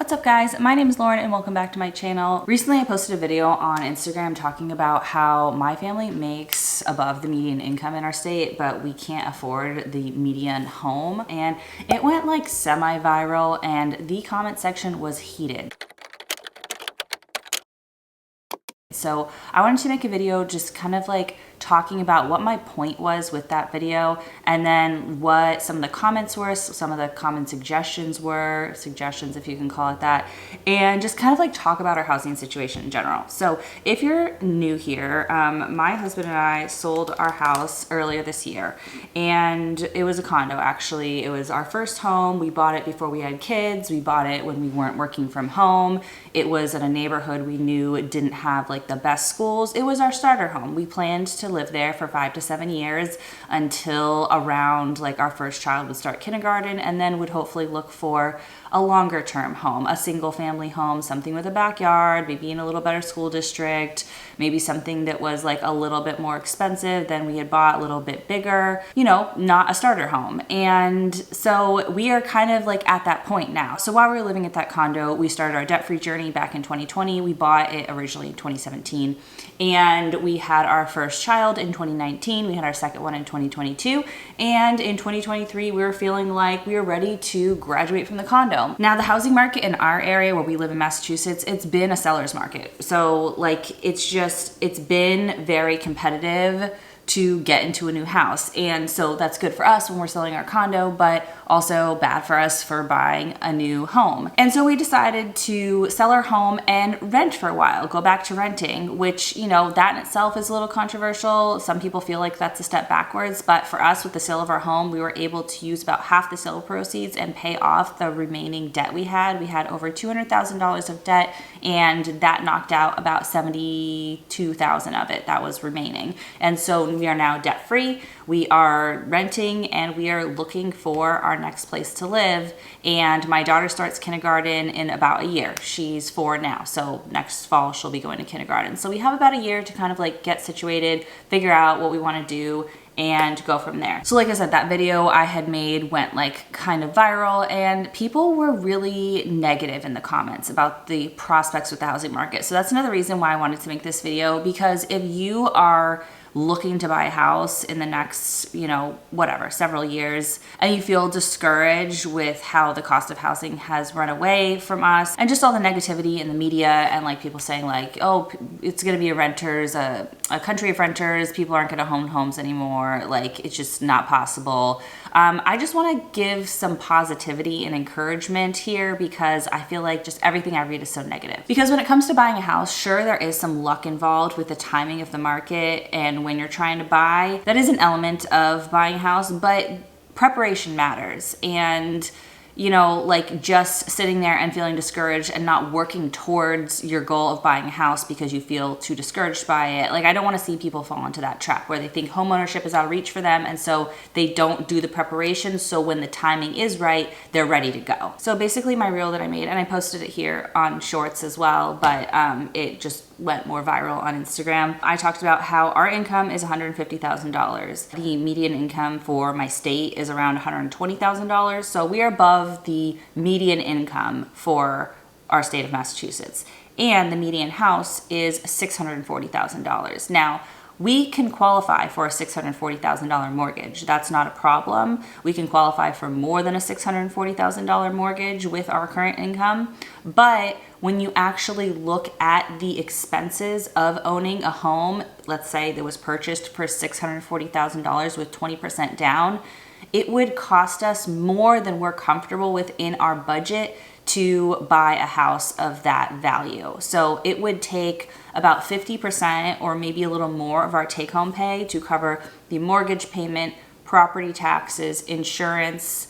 What's up guys, my name is Lauren and welcome back to my channel. Recently I posted a video on Instagram talking about how my family makes above the median income in our state, but we can't afford the median home. And it went like semi-viral and the comment section was heated. So I wanted to make a video just kind of like talking about what my point was with that video and then what some of the comments were, some of the common suggestions were, suggestions if you can call it that, and just kind of like talk about our housing situation in general. So if you're new here, my husband and I sold our house earlier this year and it was a condo actually. It was our first home. We bought it before we had kids. We bought it when we weren't working from home. It was in a neighborhood we knew didn't have like the best schools. It was our starter home. We planned to live there for 5 to 7 years until around like our first child would start kindergarten, and then would hopefully look for a longer term home, a single family home, something with a backyard, maybe in a little better school district, maybe something that was like a little bit more expensive than we had bought, a little bit bigger, you know, not a starter home. And so we are kind of like at that point now. So while we were living at that condo, we started our debt-free journey back in 2020. We bought it originally in 2017 and we had our first child in 2019. We had our second one in 2022. And in 2023, we were feeling like we were ready to graduate from the condo. Now, the housing market in our area where we live in Massachusetts, it's been a seller's market. So like, it's been very competitive to get into a new house. And so that's good for us when we're selling our condo, but also bad for us for buying a new home. And so we decided to sell our home and rent for a while, go back to renting, which, you know, that in itself is a little controversial. Some people feel like that's a step backwards, but for us with the sale of our home, we were able to use about half the sale proceeds and pay off the remaining debt we had. We had over $200,000 of debt and that knocked out about $72,000 of it that was remaining. And so we are now debt free. We are renting and we are looking for our next place to live. And my daughter starts kindergarten in about a year. She's 4 now. So next fall she'll be going to kindergarten. So we have about a year to kind of like get situated, figure out what we want to do, and go from there. So like I said, that video I had made went like kind of viral and people were really negative in the comments about the prospects with the housing market. So that's another reason why I wanted to make this video, because if you are looking to buy a house in the next, you know, whatever, several years, and you feel discouraged with how the cost of housing has run away from us and just all the negativity in the media and like people saying like, oh, it's gonna be a country of renters, people aren't gonna own homes anymore, like it's just not possible. I just wanna give some positivity and encouragement here because I feel like just everything I read is so negative. Because when it comes to buying a house, sure, there is some luck involved with the timing of the market and when you're trying to buy. That is an element of buying a house, but preparation matters. And you know, like just sitting there and feeling discouraged and not working towards your goal of buying a house because you feel too discouraged by it. Like I don't want to see people fall into that trap where they think homeownership is out of reach for them and so they don't do the preparation. So when the timing is right, they're ready to go. So basically my reel that I made, and I posted it here on Shorts as well, but it just went more viral on Instagram. I talked about how our income is $150,000. The median income for my state is around $120,000. So we are above the median income for our state of Massachusetts. And the median house is $640,000. Now, we can qualify for a $640,000 mortgage. That's not a problem. We can qualify for more than a $640,000 mortgage with our current income. But when you actually look at the expenses of owning a home, let's say that was purchased for $640,000 with 20% down, it would cost us more than we're comfortable with in our budget to buy a house of that value. So it would take about 50% or maybe a little more of our take-home pay to cover the mortgage payment, property taxes, insurance,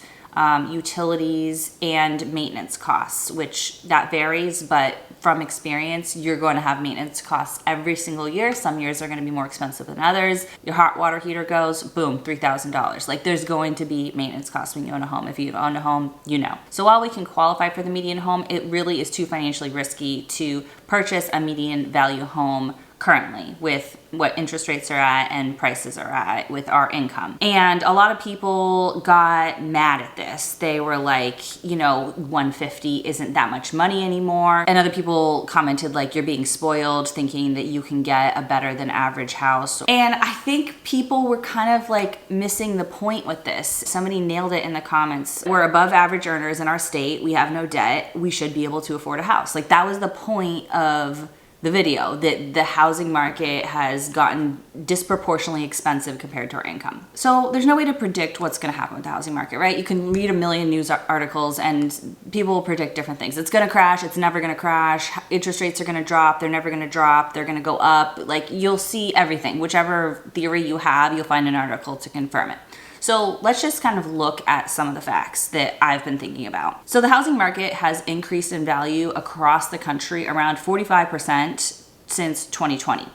utilities, and maintenance costs, which that varies, but from experience, you're going to have maintenance costs every single year. Some years are going to be more expensive than others. Your hot water heater goes, boom, $3,000. Like there's going to be maintenance costs when you own a home. If you own a home, you know. So while we can qualify for the median home, it really is too financially risky to purchase a median value home currently with what interest rates are at and prices are at with our income. And a lot of people got mad at this. They were like, 150 isn't that much money anymore. And other people commented like, you're being spoiled thinking that you can get a better than average house. And I think people were kind of like missing the point with this. Somebody nailed it in the comments. We're above average earners in our state. We have no debt. We should be able to afford a house. Like, that was the point of the video, that the housing market has gotten disproportionately expensive compared to our income. So there's no way to predict what's going to happen with the housing market, right? You can read a million news articles and people will predict different things. It's going to crash. It's never going to crash. Interest rates are going to drop. They're never going to drop. They're going to go up. Like, you'll see everything. Whichever theory you have, you'll find an article to confirm it. So let's just kind of look at some of the facts that I've been thinking about. So the housing market has increased in value across the country around 45% since 2020.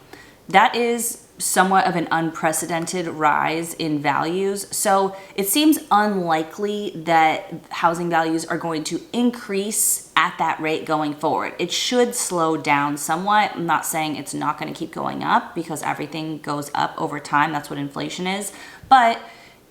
That is somewhat of an unprecedented rise in values. So it seems unlikely that housing values are going to increase at that rate going forward. It should slow down somewhat. I'm not saying it's not going to keep going up, because everything goes up over time. That's what inflation is. But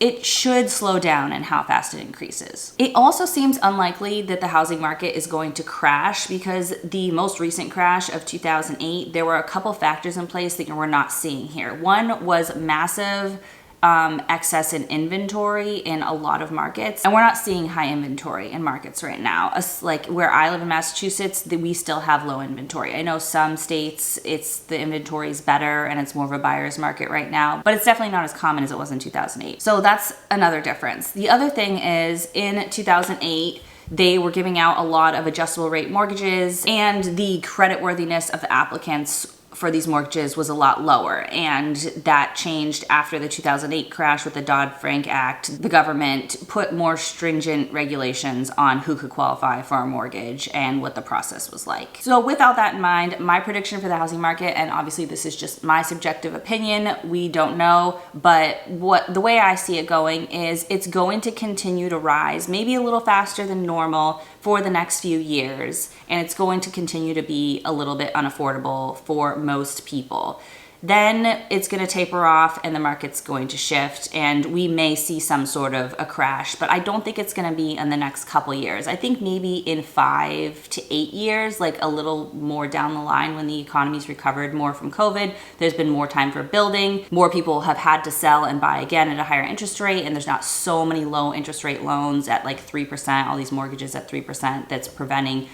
it should slow down in how fast it increases. It also seems unlikely that the housing market is going to crash, because the most recent crash of 2008, there were a couple factors in place that we're not seeing here. One was massive excess in inventory in a lot of markets, and we're not seeing high inventory in markets right now. Like where I live in Massachusetts, we still have low inventory. I know some states the inventory is better and it's more of a buyer's market right now, but it's definitely not as common as it was in 2008. So that's another difference. The other thing is, in 2008, they were giving out a lot of adjustable rate mortgages, and the creditworthiness of the applicants for these mortgages was a lot lower, and that changed after the 2008 crash with the Dodd-Frank Act. The government put more stringent regulations on who could qualify for a mortgage and what the process was like. So with all that in mind, my prediction for the housing market, and obviously this is just my subjective opinion, we don't know, but the way I see it going is it's going to continue to rise, maybe a little faster than normal for the next few years, and it's going to continue to be a little bit unaffordable for most people. Then it's going to taper off and the market's going to shift, and we may see some sort of a crash, but I don't think it's going to be in the next couple years. I think maybe in 5 to 8 years, like a little more down the line, when the economy's recovered more from COVID, there's been more time for building, more people have had to sell and buy again at a higher interest rate, and there's not so many low interest rate loans at like 3%, all these mortgages at 3%, that's preventing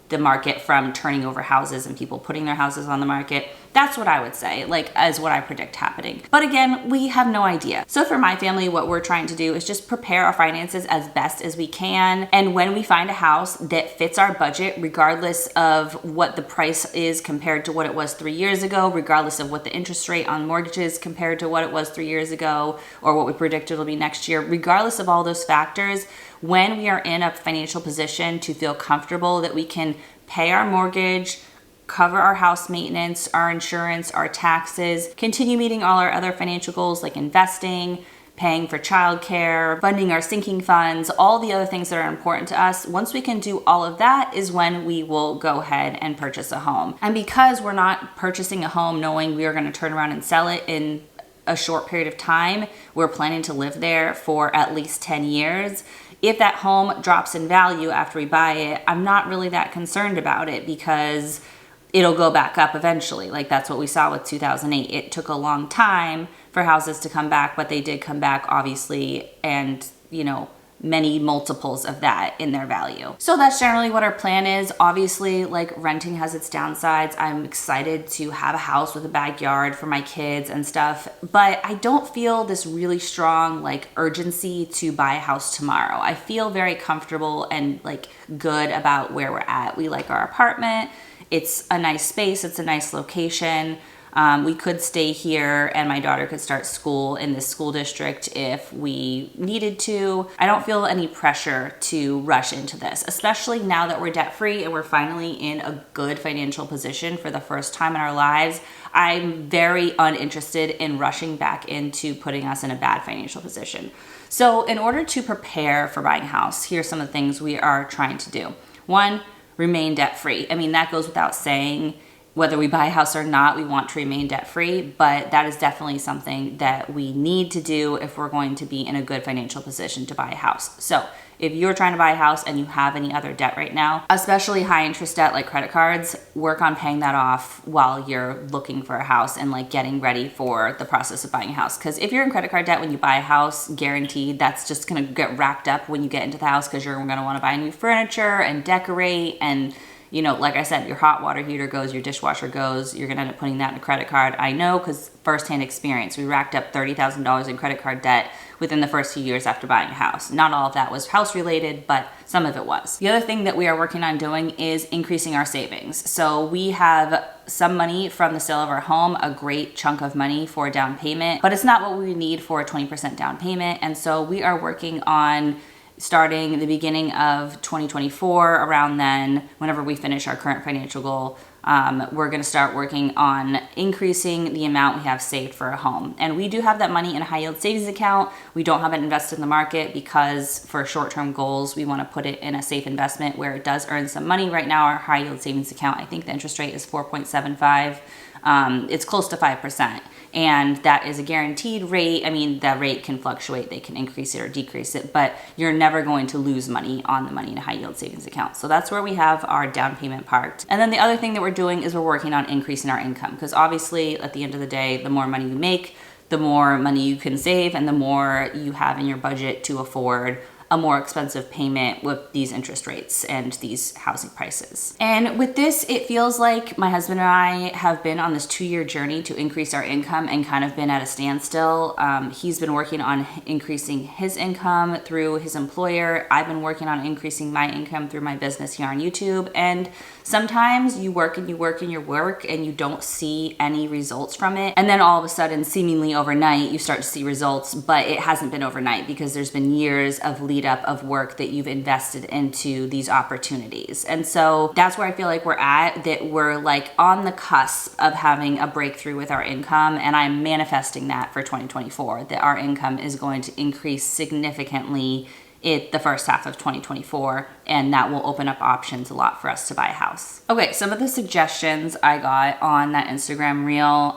the market from turning over houses and people putting their houses on the market. That's what I would say, like, as what I predict happening. But again, we have no idea. So for my family, what we're trying to do is just prepare our finances as best as we can. And when we find a house that fits our budget, regardless of what the price is compared to what it was 3 years ago, regardless of what the interest rate on mortgages compared to what it was 3 years ago, or what we predict it'll be next year, regardless of all those factors, when we are in a financial position to feel comfortable that we can pay our mortgage, cover our house maintenance, our insurance, our taxes, continue meeting all our other financial goals like investing, paying for childcare, funding our sinking funds, all the other things that are important to us. Once we can do all of that is when we will go ahead and purchase a home. And because we're not purchasing a home knowing we are going to turn around and sell it in a short period of time, we're planning to live there for at least 10 years. If that home drops in value after we buy it, I'm not really that concerned about it, because it'll go back up eventually. Like, that's what we saw with 2008. It took a long time for houses to come back, but they did come back, obviously, and, many multiples of that in their value. So that's generally what our plan is. Obviously, like, renting has its downsides. I'm excited to have a house with a backyard for my kids and stuff, but I don't feel this really strong, like, urgency to buy a house tomorrow. I feel very comfortable and, like, good about where we're at. We like our apartment. It's a nice space. It's a nice location. We could stay here and my daughter could start school in this school district if we needed to. I don't feel any pressure to rush into this, especially now that we're debt-free and we're finally in a good financial position for the first time in our lives. I'm very uninterested in rushing back into putting us in a bad financial position. So in order to prepare for buying a house, here's some of the things we are trying to do. One, remain debt-free. I mean, that goes without saying. whether we buy a house or not, we want to remain debt-free, but that is definitely something that we need to do if we're going to be in a good financial position to buy a house. So if you're trying to buy a house and you have any other debt right now, especially high interest debt like credit cards, work on paying that off while you're looking for a house and like getting ready for the process of buying a house. Because if you're in credit card debt when you buy a house, guaranteed that's just gonna get racked up when you get into the house, because you're gonna wanna buy new furniture and decorate, and you know, like I said, your hot water heater goes, your dishwasher goes, you're gonna end up putting that in a credit card. I know, because firsthand experience, we racked up $30,000 in credit card debt within the first few years after buying a house. Not all of that was house related, but some of it was. The other thing that we are working on doing is increasing our savings. So we have some money from the sale of our home, a great chunk of money for a down payment, but it's not what we need for a 20% down payment. And so we are working on starting the beginning of 2024, around then, whenever we finish our current financial goal, we're going to start working on increasing the amount we have saved for a home. And we do have that money in a high yield savings account. We don't have it invested in the market because for short-term goals, we want to put it in a safe investment where it does earn some money. Right now, our high yield savings account, I think the interest rate is 4.75. It's close to 5%. And that is a guaranteed rate. I mean, that rate can fluctuate. They can increase it or decrease it, but you're never going to lose money on the money in a high yield savings account. So that's where we have our down payment parked. And then the other thing that we're doing is we're working on increasing our income, because obviously at the end of the day, the more money you make, the more money you can save, and the more you have in your budget to afford a more expensive payment with these interest rates and these housing prices. And with this, it feels like my husband and I have been on this 2-year journey to increase our income and kind of been at a standstill. He's been working on increasing his income through his employer. I've been working on increasing my income through my business here on YouTube. And sometimes you work and you work and you work and you don't see any results from it. And then all of a sudden, seemingly overnight, you start to see results, but it hasn't been overnight because there's been years of lead up of work that you've invested into these opportunities. And so that's where I feel like we're at, that we're like on the cusp of having a breakthrough with our income. And I'm manifesting that for 2024, that our income is going to increase significantly in the first half of 2024, and that will open up options a lot for us to buy a house. Okay, some of the suggestions I got on that Instagram reel,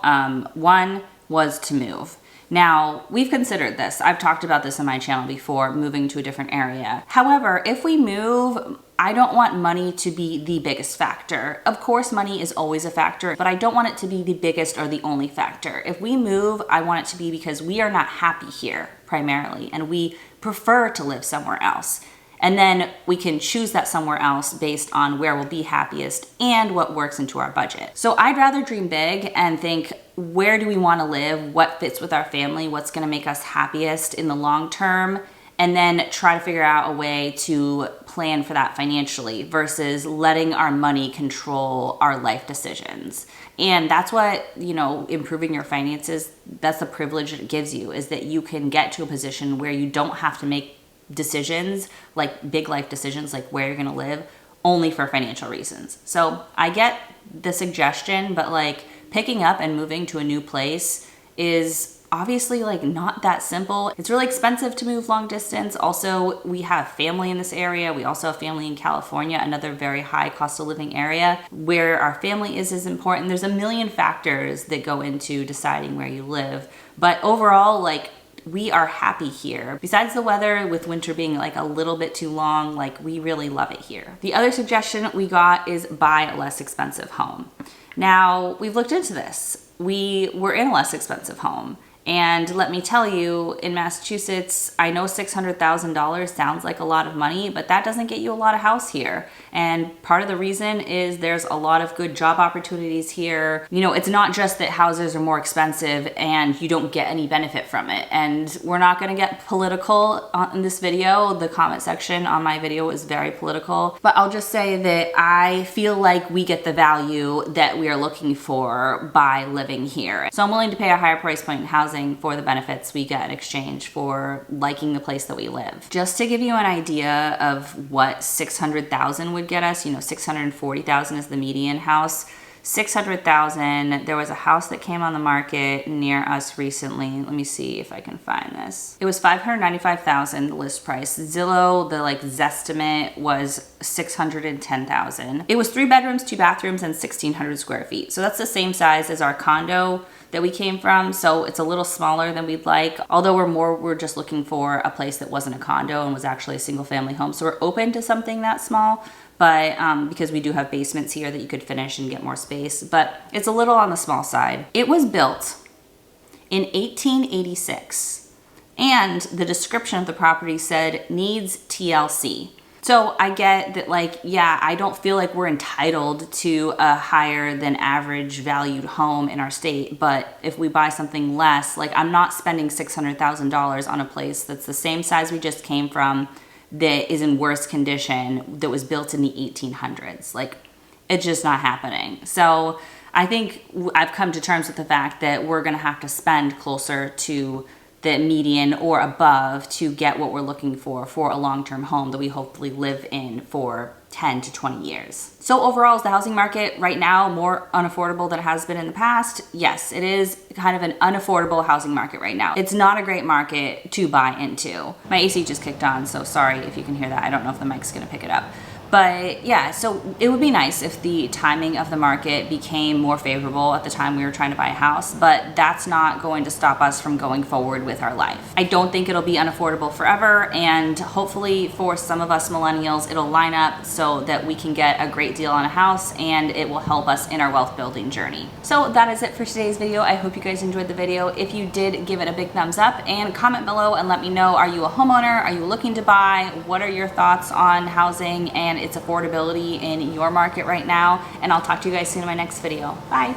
one was to move. Now, we've considered this. I've talked about this on my channel before, moving to a different area. However, if we move, I don't want money to be the biggest factor. Of course, money is always a factor, but I don't want it to be the biggest or the only factor. If we move, I want it to be because we are not happy here primarily, and we prefer to live somewhere else. And then we can choose that somewhere else based on where we'll be happiest and what works into our budget. So I'd rather dream big and think, where do we want to live? What fits with our family? What's going to make us happiest in the long term? And then try to figure out a way to plan for that financially versus letting our money control our life decisions. And that's what, you know, improving your finances, that's the privilege it gives you, is that you can get to a position where you don't have to make decisions, like big life decisions, like where you're going to live, only for financial reasons. So I get the suggestion, but like picking up and moving to a new place is obviously like not that simple. It's really expensive to move long distance. Also, we have family in this area. We also have family in California, another very high cost of living area. Where our family is important. There's a million factors that go into deciding where you live. But overall, like, we are happy here. Besides the weather, with winter being like a little bit too long, like we really love it here. The other suggestion we got is buy a less expensive home. Now, we've looked into this. We were in a less expensive home. And let me tell you, in Massachusetts, I know $600,000 sounds like a lot of money, but that doesn't get you a lot of house here. And part of the reason is there's a lot of good job opportunities here. You know, it's not just that houses are more expensive and you don't get any benefit from it. And we're not gonna get political in this video. The comment section on my video is very political, but I'll just say that I feel like we get the value that we are looking for by living here. So I'm willing to pay a higher price point in housing for the benefits we get in exchange for liking the place that we live. Just to give you an idea of what $600,000 would get us, you know, $640,000 is the median house. $600,000. There was a house that came on the market near us recently. Let me see if I can find this. It was $595,000, the list price. Zillow, the like Zestimate was $610,000. It was 3 bedrooms, 2 bathrooms, and 1,600 square feet. So that's the same size as our condo that we came from. So it's a little smaller than we'd like. Although we're just looking for a place that wasn't a condo and was actually a single family home. So we're open to something that small, but because we do have basements here that you could finish and get more space, but it's a little on the small side. It was built in 1886, and the description of the property said needs TLC. So I get that, like, yeah, I don't feel like we're entitled to a higher than average valued home in our state, but if we buy something less, like, I'm not spending $600,000 on a place that's the same size we just came from, that is in worse condition, that was built in the 1800s. Like, it's just not happening. So I think I've come to terms with the fact that we're gonna have to spend closer to the median or above to get what we're looking for a long-term home that we hopefully live in for 10 to 20 years. So overall, is the housing market right now more unaffordable than it has been in the past? Yes, it is kind of an unaffordable housing market right now. It's not a great market to buy into. My AC just kicked on, so sorry if you can hear that. I don't know if the mic's gonna pick it up. But yeah, so it would be nice if the timing of the market became more favorable at the time we were trying to buy a house, but that's not going to stop us from going forward with our life. I don't think it'll be unaffordable forever, and hopefully for some of us millennials, it'll line up so that we can get a great deal on a house and it will help us in our wealth building journey. So that is it for today's video. I hope you guys enjoyed the video. If you did, give it a big thumbs up and comment below and let me know, are you a homeowner? Are you looking to buy? What are your thoughts on housing and its affordability in your market right now? And I'll talk to you guys soon in my next video. Bye.